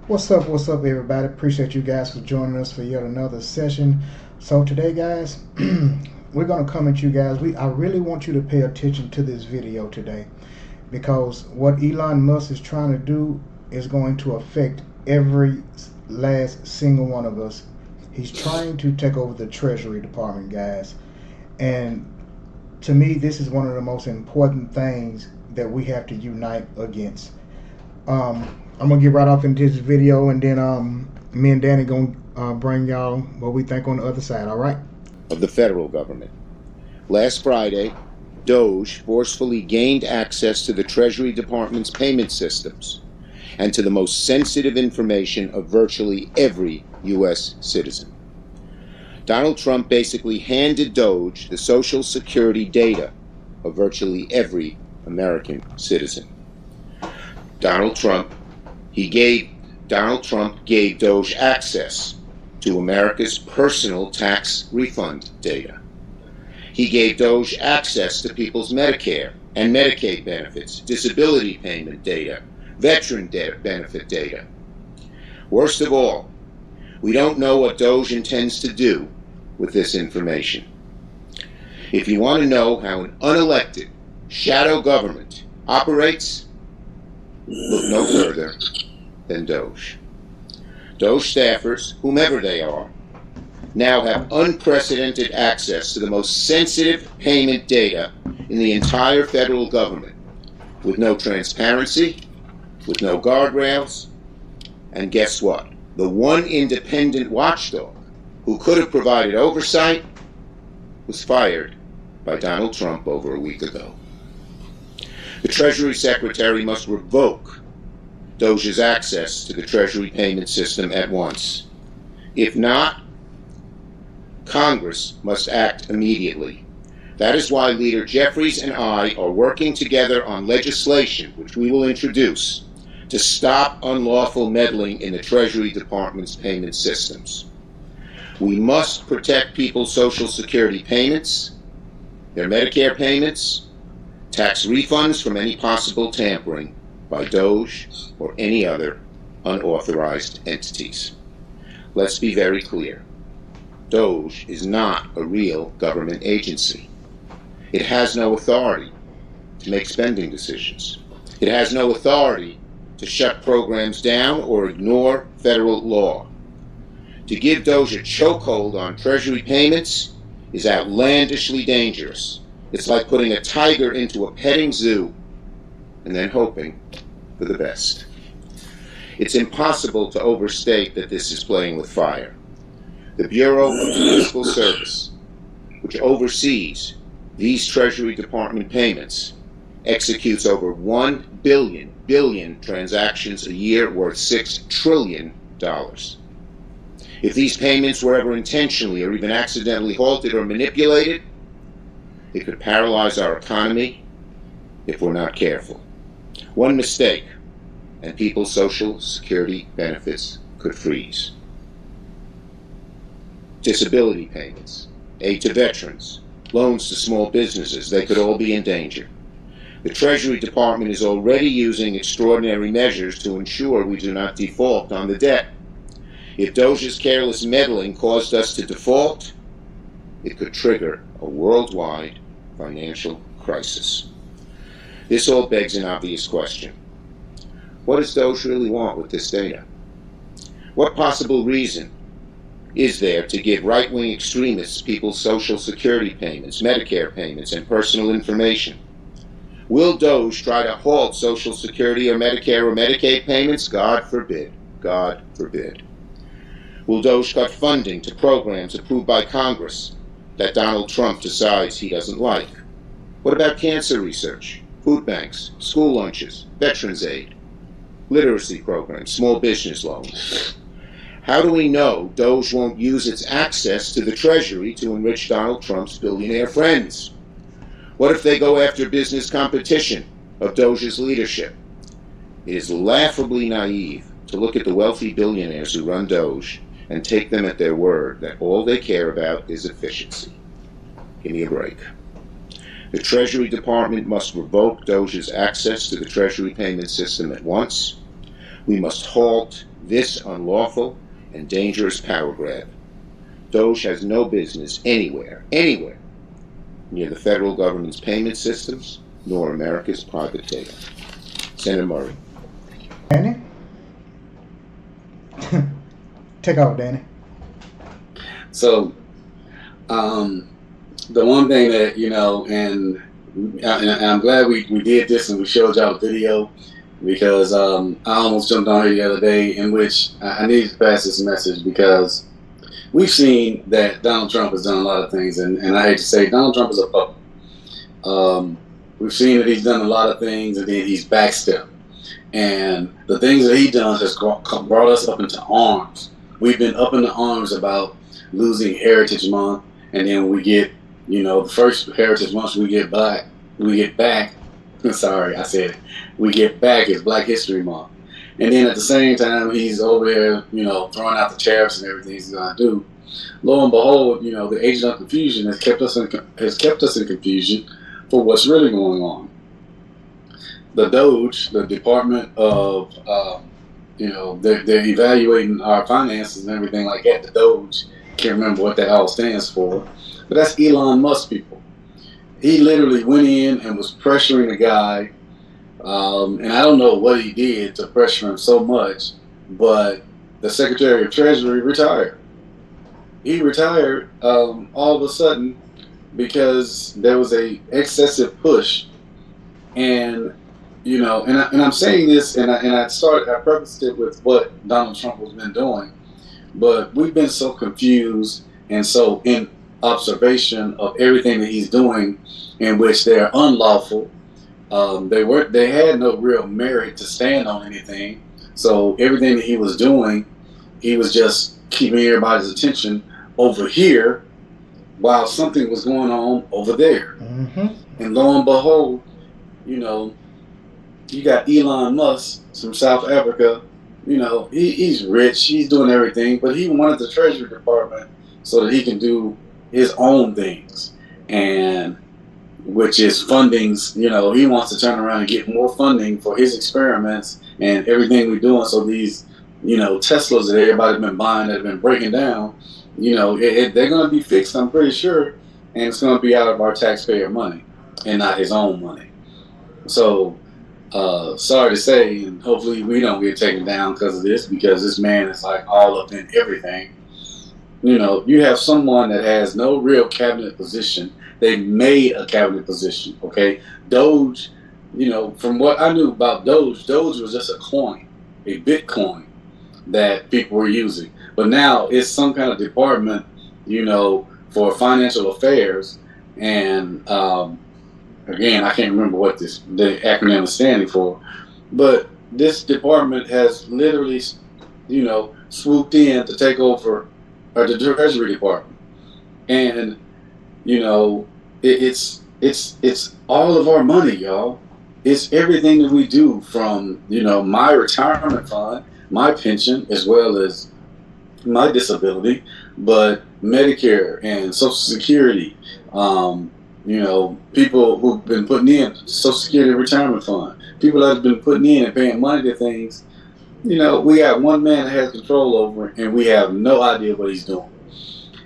What's up, everybody? Appreciate you guys for joining us for yet another session. So today, guys, we're gonna come at you guys. I really want you to pay attention to this video today because what Elon Musk is trying to do is going to affect every last single one of us. He's trying to take over the Treasury Department, guys, and to me, this is one of the most important things that we have to unite against. I'm gonna get right off into this video, and then me and Danny gonna bring y'all what we think on the other side. All right? Of the federal government. Last Friday, Doge forcefully gained access to the Treasury Department's payment systems and to the most sensitive information of virtually every U.S. citizen. Donald Trump basically handed Doge the Social Security data of virtually every American citizen. Donald Trump gave Doge access to America's personal tax refund data. He gave Doge access to people's Medicare and Medicaid benefits, disability payment data, veteran benefit data. Worst of all, we don't know what Doge intends to do with this information. If you want to know how an unelected shadow government operates, look no further than Doge. Doge staffers, whomever they are, now have unprecedented access to the most sensitive payment data in the entire federal government, with no transparency, with no guardrails, and guess what? The one independent watchdog who could have provided oversight was fired by Donald Trump over a week ago. The Treasury Secretary must revoke Doge's access to the Treasury payment system at once. If not, Congress must act immediately. That is why Leader Jeffries and I are working together on legislation, which we will introduce, to stop unlawful meddling in the Treasury Department's payment systems. We must protect people's Social Security payments, their Medicare payments, tax refunds from any possible tampering by Doge or any other unauthorized entities. Let's be very clear. Doge is not a real government agency. It has no authority to make spending decisions. It has no authority to shut programs down or ignore federal law. To give Doge a chokehold on Treasury payments is outlandishly dangerous. It's like putting a tiger into a petting zoo and then hoping for the best. It's impossible to overstate that this is playing with fire. The Bureau of Fiscal Service, which oversees these Treasury Department payments, executes over 1 billion transactions a year worth $6 trillion. If these payments were ever intentionally or even accidentally halted or manipulated, it could paralyze our economy if we're not careful. One mistake, and people's Social Security benefits could freeze. Disability payments, aid to veterans, loans to small businesses, they could all be in danger. The Treasury Department is already using extraordinary measures to ensure we do not default on the debt. If Doge's careless meddling caused us to default, it could trigger a worldwide financial crisis. This all begs an obvious question. What does Doge really want with this data? What possible reason is there to give right-wing extremists people's Social Security payments, Medicare payments, and personal information? Will Doge try to halt Social Security or Medicare or Medicaid payments? God forbid. God forbid. Will Doge cut funding to programs approved by Congress that Donald Trump decides he doesn't like? What about cancer research, food banks, school lunches, veterans aid, literacy programs, small business loans? How do we know Doge won't use its access to the Treasury to enrich Donald Trump's billionaire friends? What if they go after business competition of Doge's leadership? It is laughably naive to look at the wealthy billionaires who run Doge and take them at their word that all they care about is efficiency. Give me a break. The Treasury Department must revoke Doge's access to the Treasury payment system at once. We must halt this unlawful and dangerous power grab. Doge has no business anywhere near the federal government's payment systems, nor America's private data. Senator Murray. Danny? Take off, Danny. So, the one thing that, and I'm glad we did this and we showed y'all the video, because I almost jumped on here the other day, in which I needed to pass this message, because we've seen that Donald Trump has done a lot of things, and I hate to say Donald Trump is a puppet. We've seen that he's done a lot of things, and then he's backstepped. And the things that he done has brought us up into arms. We've been up into arms about losing Heritage Month, and then we get, the first Heritage Month we get back. Sorry, I said it. We get back is Black History Month, and then at the same time he's over here, throwing out the tariffs and everything he's gonna do. Lo and behold, the agent of confusion has kept us in confusion for what's really going on. The Doge, the Department of, they're evaluating our finances and everything like that. The Doge, can't remember what that all stands for, but that's Elon Musk people. He literally went in and was pressuring the guy, and I don't know what he did to pressure him so much, but the Secretary of Treasury retired. He retired all of a sudden because there was a excessive push, and and I'm saying this, and I prefaced it with what Donald Trump has been doing, but we've been so confused and so in observation of everything that he's doing, in which they're unlawful. They had no real merit to stand on anything. So everything that he was doing, he was just keeping everybody's attention over here while something was going on over there. Mm-hmm. And lo and behold, you got Elon Musk from South Africa. He's rich, he's doing everything, but he wanted the Treasury Department so that he can do his own things, and which is fundings. He wants to turn around and get more funding for his experiments and everything we're doing. So these, Teslas that everybody's been buying that have been breaking down, they're going to be fixed, I'm pretty sure, and it's going to be out of our taxpayer money and not his own money. So, sorry to say, and hopefully we don't get taken down because of this, because this man is like all up in everything. You have someone that has no real cabinet position. They made a cabinet position, okay? Doge, from what I knew about Doge was just a coin, a Bitcoin that people were using. But now it's some kind of department, for financial affairs. And again, I can't remember what the acronym is standing for. But this department has literally, swooped in to take over the Treasury Department. And, it's all of our money, y'all. It's everything that we do, from, my retirement fund, my pension, as well as my disability, but Medicare and Social Security, people who've been putting in Social Security retirement fund, people that have been putting in and paying money to things. We got one man that has control over it, and we have no idea what he's doing.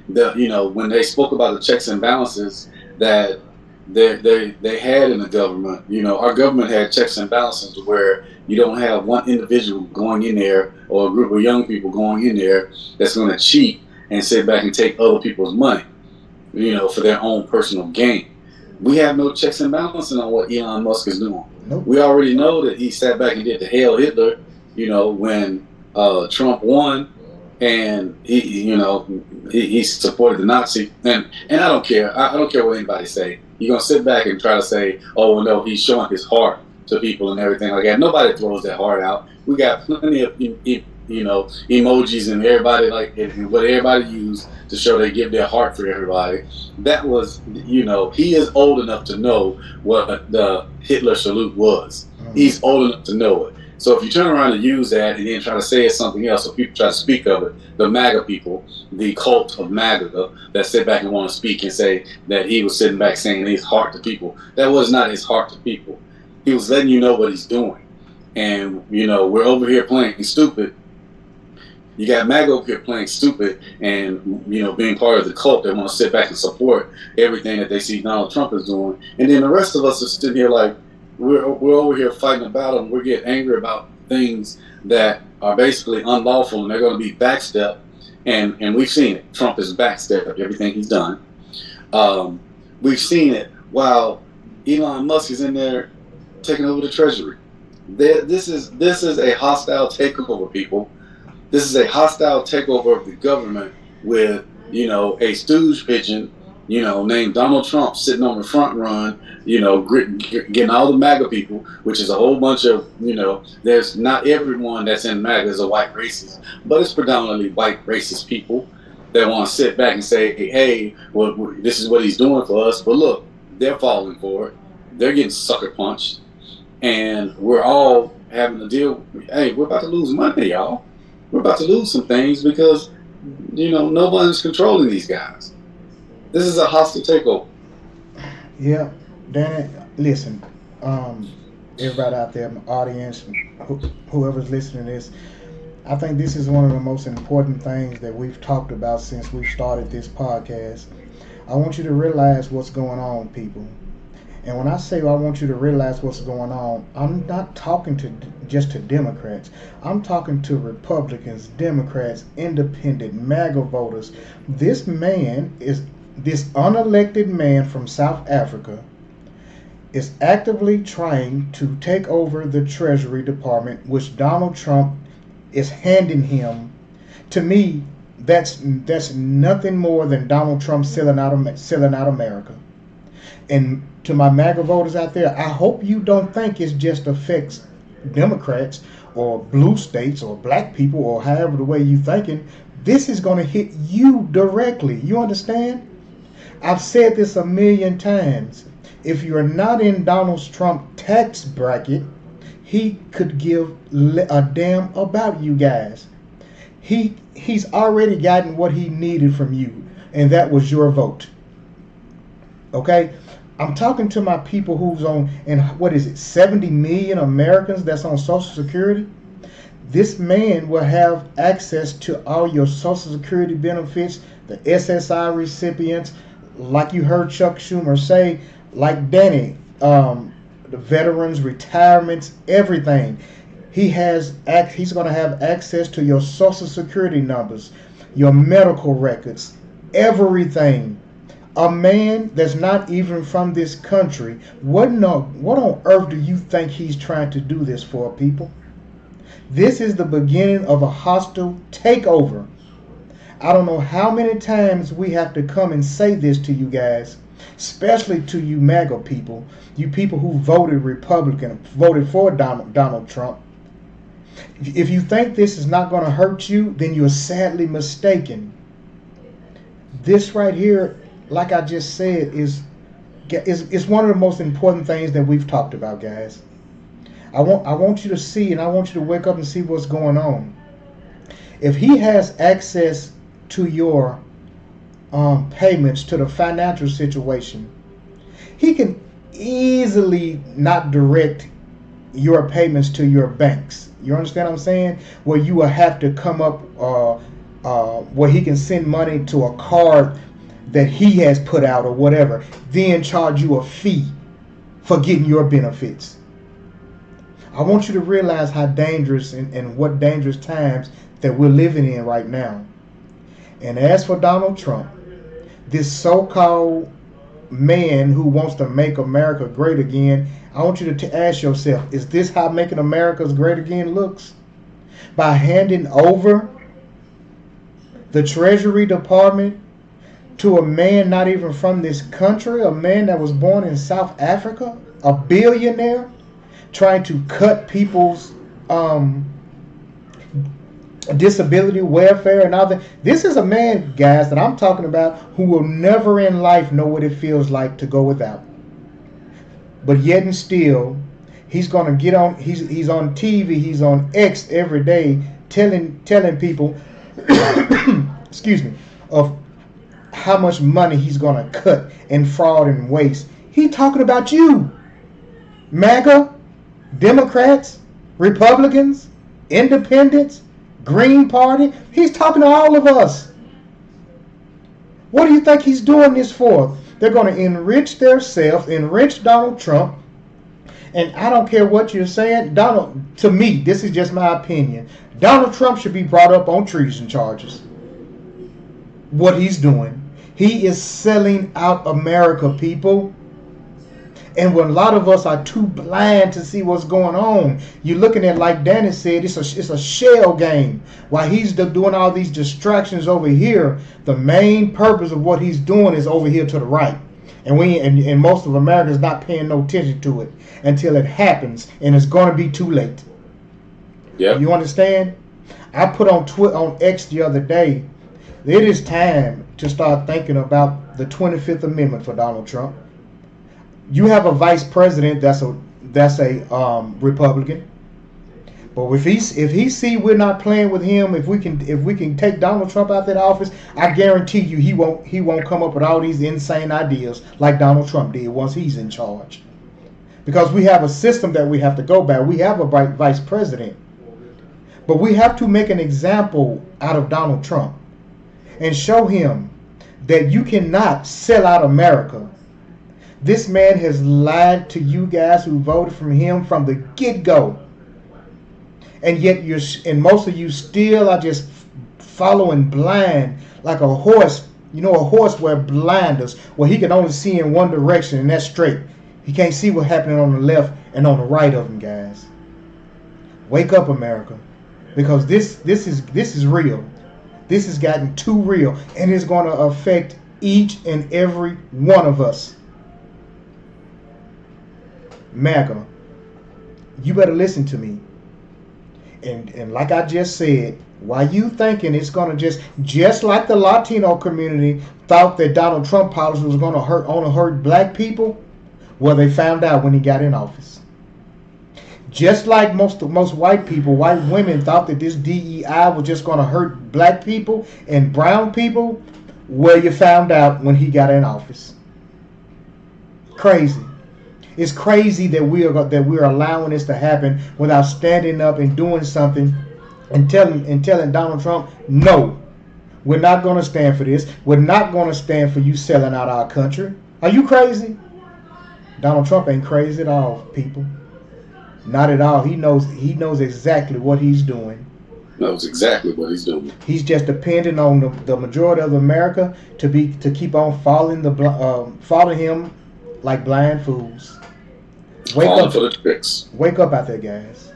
When they spoke about the checks and balances that they had in the government, our government had checks and balances where you don't have one individual going in there or a group of young people going in there that's going to cheat and sit back and take other people's money, for their own personal gain. We have no checks and balances on what Elon Musk is doing. Nope. We already know that he sat back and did the Hail Hitler, when Trump won, and he supported the Nazi, and I don't care. I don't care what anybody say. You're gonna sit back and try to say, oh well, no, he's showing his heart to people and everything like that. Nobody throws their heart out. We got plenty of emojis and everybody and what everybody use to show they give their heart for everybody. That was, he is old enough to know what the Hitler salute was. He's old enough to know it. So if you turn around and use that and then try to say it's something else, so people try to speak of it, the MAGA people, the cult of MAGA that sit back and want to speak and say that he was sitting back saying his heart to people. That was not his heart to people. He was letting you know what he's doing. And, we're over here playing stupid You got MAGA up here playing stupid and, being part of the cult that want to sit back and support everything that they see Donald Trump is doing. And then the rest of us are sitting here like, we're over here fighting a battle and we're getting angry about things that are basically unlawful and they're going to be backstep. And we've seen it. Trump has backstepped everything he's done. We've seen it while Elon Musk is in there taking over the Treasury. This is a hostile takeover, people. This is a hostile takeover of the government with, a stooge pigeon, named Donald Trump sitting on the front run, getting all the MAGA people, which is a whole bunch of, there's not everyone that's in MAGA is a white racist, but it's predominantly white racist people that want to sit back and say, hey, well, this is what he's doing for us. But look, they're falling for it. They're getting sucker punched. And we're all having to deal, hey, we're about to lose money, y'all. We're about to lose some things because, nobody's controlling these guys. This is a hostile takeover. Yeah, Danny, listen, everybody out there, my audience, whoever's listening to this, I think this is one of the most important things that we've talked about since we started this podcast. I want you to realize what's going on, people. And when I say I want you to realize what's going on, I'm not talking to just to Democrats. I'm talking to Republicans, Democrats, independent, MAGA voters. This unelected man from South Africa is actively trying to take over the Treasury Department, which Donald Trump is handing him. To me, that's nothing more than Donald Trump selling out America. And to my MAGA voters out there, I hope you don't think it just affects Democrats or blue states or black people or however the way you thinking. This is going to hit you directly. You understand? I've said this a million times. If you're not in Donald Trump tax bracket, he could give a damn about you guys. He's already gotten what he needed from you, and that was your vote. Okay? I'm talking to my people who's on, and what is it, 70 million Americans that's on Social Security? This man will have access to all your Social Security benefits, the SSI recipients, like you heard Chuck Schumer say, like Danny, the veterans, retirements, everything. He's going to have access to your Social Security numbers, your medical records, everything. A man that's not even from this country, what on earth do you think he's trying to do this for, people? This is the beginning of a hostile takeover. I don't know how many times we have to come and say this to you guys, especially to you MAGA people, you people who voted Republican, voted for Donald Trump. If you think this is not going to hurt you, then you're sadly mistaken. This right here, like I just said, is one of the most important things that we've talked about, guys. I want you to see, and I want you to wake up and see what's going on. If he has access to your payments, to the financial situation, he can easily not direct your payments to your banks. You understand what I'm saying? Where you will have to come up, where he can send money to a card that he has put out or whatever, then charge you a fee for getting your benefits. I want you to realize how dangerous and what dangerous times that we're living in right now. And as for Donald Trump, this so-called man who wants to make America great again, I want you to ask yourself, is this how making America great again looks? By handing over the Treasury Department to a man not even from this country, a man that was born in South Africa, a billionaire, trying to cut people's disability welfare and all that. This is a man, guys, that I'm talking about who will never in life know what it feels like to go without. But yet and still, he's gonna get on. He's on TV. He's on X every day, telling people, excuse me, of how much money he's gonna cut in fraud and waste. He talking about you, MAGA, Democrats, Republicans, Independents, Green Party. He's talking to all of us. What do you think he's doing this for? They're going to enrich themselves, enrich Donald Trump. And I don't care what you're saying. To me, this is just my opinion. Donald Trump should be brought up on treason charges. What he's doing. He is selling out America, people. And when a lot of us are too blind to see what's going on, you're looking at, like Danny said, it's a shell game. While he's doing all these distractions over here, the main purpose of what he's doing is over here to the right. And most of America is not paying no attention to it until it happens, and it's going to be too late. Yeah. You understand? I put on X the other day, it is time to start thinking about the 25th Amendment for Donald Trump. You have a vice president that's a Republican, but if he see we're not playing with him, if we can take Donald Trump out of that office, I guarantee you he won't come up with all these insane ideas like Donald Trump did once he's in charge. Because we have a system that we have to go by. We have a vice president, but we have to make an example out of Donald Trump and show him that you cannot sell out America. This man has lied to you guys who voted for him from the get-go. And yet most of you still are just following blind like a horse. You know, a horse wear blinders where he can only see in one direction, and that's straight. He can't see what's happening on the left and on the right of him, guys. Wake up, America. Because this is real. This has gotten too real, and it's going to affect each and every one of us. MAGA, you better listen to me. And like I just said, why you thinking it's going to just like the Latino community thought that Donald Trump policy was going to hurt black people? Well, they found out when he got in office. Just like most white people, white women thought that this DEI was just going to hurt black people and brown people. Well, you found out when he got in office. Crazy. It's crazy that we're allowing this to happen without standing up and doing something and telling Donald Trump, no, we're not going to stand for this. We're not going to stand for you selling out our country. Are you crazy? Donald Trump ain't crazy at all, people. Not at all. He knows exactly what he's doing. Knows exactly what he's doing. He's just depending on the majority of America to keep on following him like blind fools. Wake up for the tricks. Wake up out there, guys.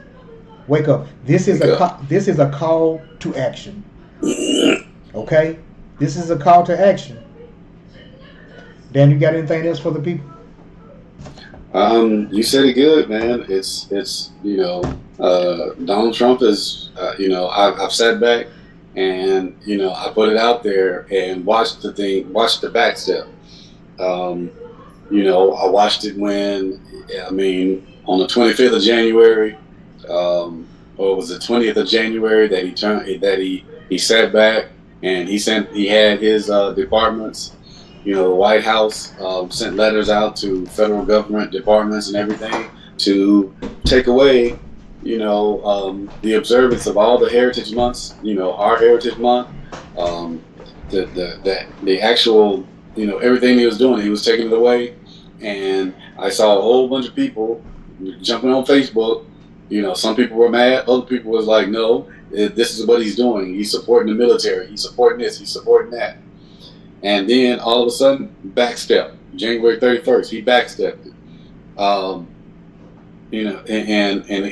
Wake up. This is a call to action. Okay? This is a call to action. Dan, you got anything else for the people? You said it good, man. It's Donald Trump is I've sat back and I put it out there and watched the back step. I watched it on the 25th of January, or was it 20th of January that he sat back and he had his departments. The White House sent letters out to federal government departments and everything to take away, the observance of all the heritage months. Our Heritage Month, the actual, everything he was doing, he was taking it away. And I saw a whole bunch of people jumping on Facebook. Some people were mad. Other people was like, no, this is what he's doing. He's supporting the military. He's supporting this. He's supporting that. And then all of a sudden, backstep. January 31st, he backstepped it.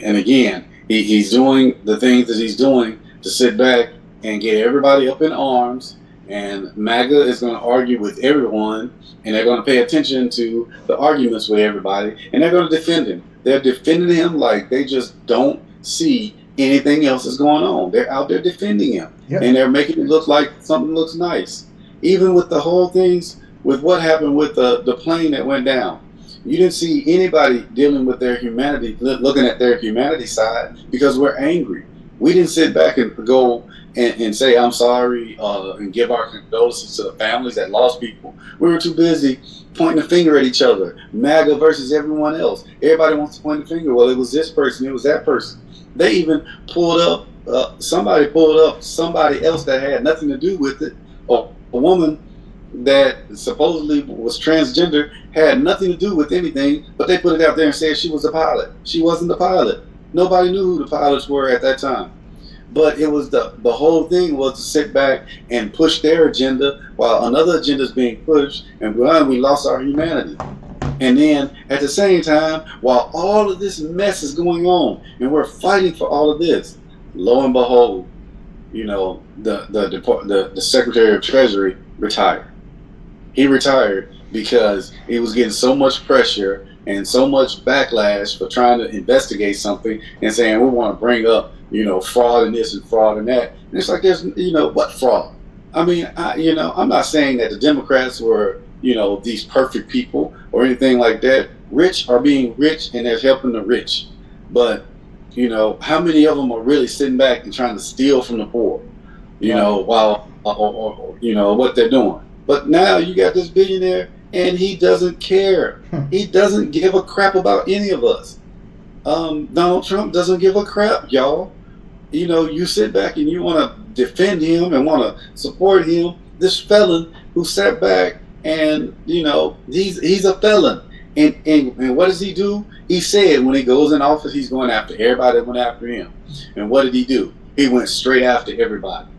And again, he's doing the things that he's doing to sit back and get everybody up in arms. And MAGA is going to argue with everyone, and they're going to pay attention to the arguments with everybody, and they're going to defend him. They're defending him like they just don't see anything else is going on. They're out there defending him, and they're making it look like something looks nice. Even with the whole things, with what happened with the plane that went down, you didn't see anybody dealing with their humanity, looking at their humanity side, because we're angry. We didn't sit back and go and say, I'm sorry, and give our condolences to the families that lost people. We were too busy pointing the finger at each other. MAGA versus everyone else. Everybody wants to point the finger. Well, it was this person, it was that person. They even pulled up somebody pulled up somebody else that had nothing to do with it, or a woman that supposedly was transgender had nothing to do with anything, but they put it out there and said she was the pilot. She wasn't the pilot. Nobody knew who the pilots were at that time. But it was the whole thing was to sit back and push their agenda while another agenda is being pushed, and we lost our humanity. And then at the same time, while all of this mess is going on, and we're fighting for all of this, lo and behold, you know, the Secretary of Treasury retired. He retired because he was getting so much pressure and so much backlash for trying to investigate something and saying we want to bring up, you know, fraud in this and fraud in that. And it's like, there's, you know, what fraud? I mean, I'm not saying that the Democrats were, you know, these perfect people or anything like that. Rich are being rich and they're helping the rich. But, you know, how many of them are really sitting back and trying to steal from the poor, you know, while, or, you know, what they're doing? But now you got this billionaire and he doesn't care. He doesn't give a crap about any of us. Donald Trump doesn't give a crap, y'all. You know, you sit back and you want to defend him and want to support him. This felon who sat back and, you know, he's a felon. And what does he do? He said when he goes in office, he's going after everybody that went after him. And what did he do? He went straight after everybody.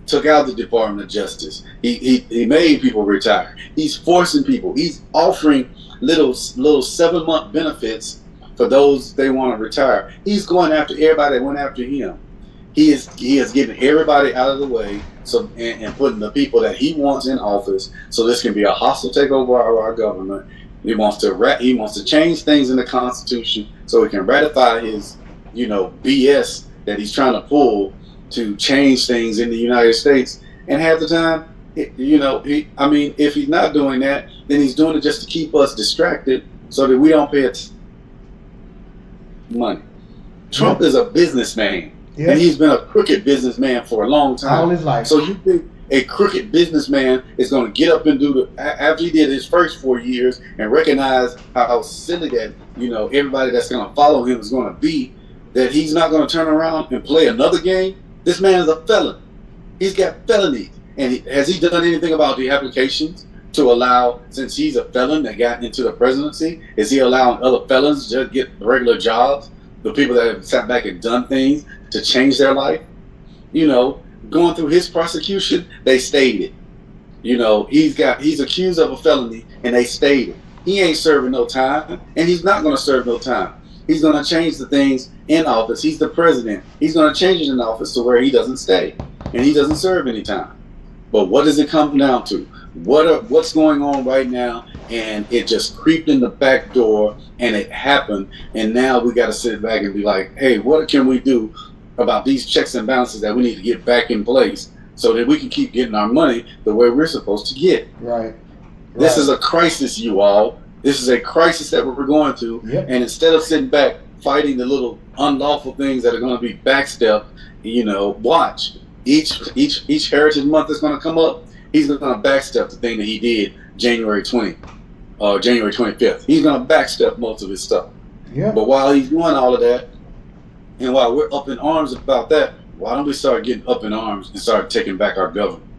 Took out the Department of Justice. He made people retire. He's forcing people. He's offering little 7-month benefits for those they want to retire. He's going after everybody that went after him. He is getting everybody out of the way, so and putting the people that he wants in office, so this can be a hostile takeover of our government. He wants to change things in the Constitution so he can ratify his, you know, BS that he's trying to pull to change things in the United States. And half the time, you know, if he's not doing that, then he's doing it just to keep us distracted so that we don't pay money. Trump is a businessman, and he's been a crooked businessman for a long time. All his life. So you think a crooked businessman is going to get up and do after he did his first 4 years and recognize how silly that, you know, everybody that's going to follow him is going to be, that he's not going to turn around and play another game? This man is a felon. He's got felonies. And has he done anything about the applications to allow, since he's a felon that got into the presidency, is he allowing other felons to just get regular jobs? The people that have sat back and done things to change their life? You know, going through his prosecution, they stayed it. You know, he's accused of a felony and they stayed it. He ain't serving no time, and he's not going to serve no time. He's going to change the things in office. He's the president. He's going to change it in office to where he doesn't stay and he doesn't serve any time. But what does it come down to? What's going on right now? And it just creeped in the back door and it happened. And now we got to sit back and be like, hey, what can we do about these checks and balances that we need to get back in place so that we can keep getting our money the way we're supposed to get? Right. This is a crisis, you all. This is a crisis that we're going through. Yep. And instead of sitting back fighting the little unlawful things that are going to be backstepped, you know, watch. Each Heritage Month that's going to come up, he's going to backstep the thing that he did January 25th. He's going to backstep most of his stuff. Yeah. But while he's doing all of that, and while we're up in arms about that, why don't we start getting up in arms and start taking back our government?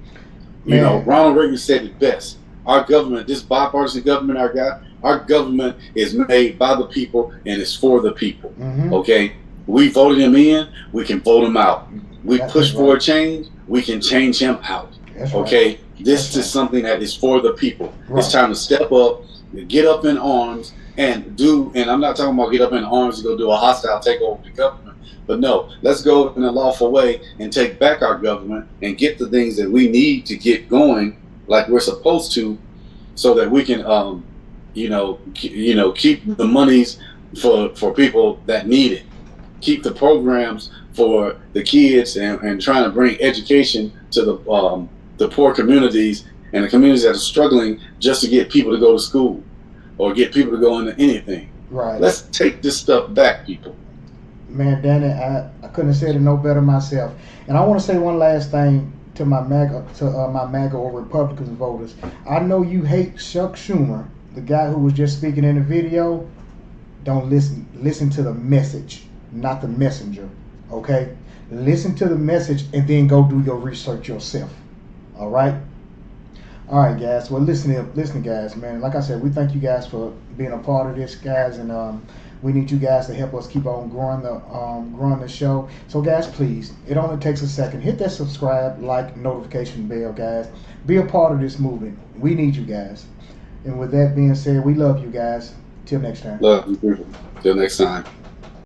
You know, Ronald Reagan said it best. Our government, this bipartisan government I got, our government is made by the people and it's for the people. Mm-hmm. Okay? We voted him in, we can vote him out. We That's push right. for a change, we can change him out. That's Okay? Right. This That's is something that is for the people. Right. It's time to step up, get up in arms, and I'm not talking about get up in arms to go do a hostile takeover of the government, but no, let's go in a lawful way and take back our government and get the things that we need to get going like we're supposed to, so that we can, keep the monies for people that need it, keep the programs for the kids, and trying to bring education to the poor communities and the communities that are struggling just to get people to go to school or get people to go into anything. Right. Let's take this stuff back, people. Man, Danny, I couldn't have said it no better myself. And I want to say one last thing to my MAGA or Republicans voters. I know you hate Chuck Schumer, the guy who was just speaking in the video. Don't listen to the message, not the messenger. Okay? listen to the message, and then go do your research yourself. All right. All right, guys. Well, listen, guys, man. Like I said, we thank you guys for being a part of this, guys, and we need you guys to help us keep on growing the show. So, guys, please, it only takes a second. Hit that subscribe, like, notification bell, guys. Be a part of this movement. We need you guys. And with that being said, we love you guys. Till next time. Love you. Till next time.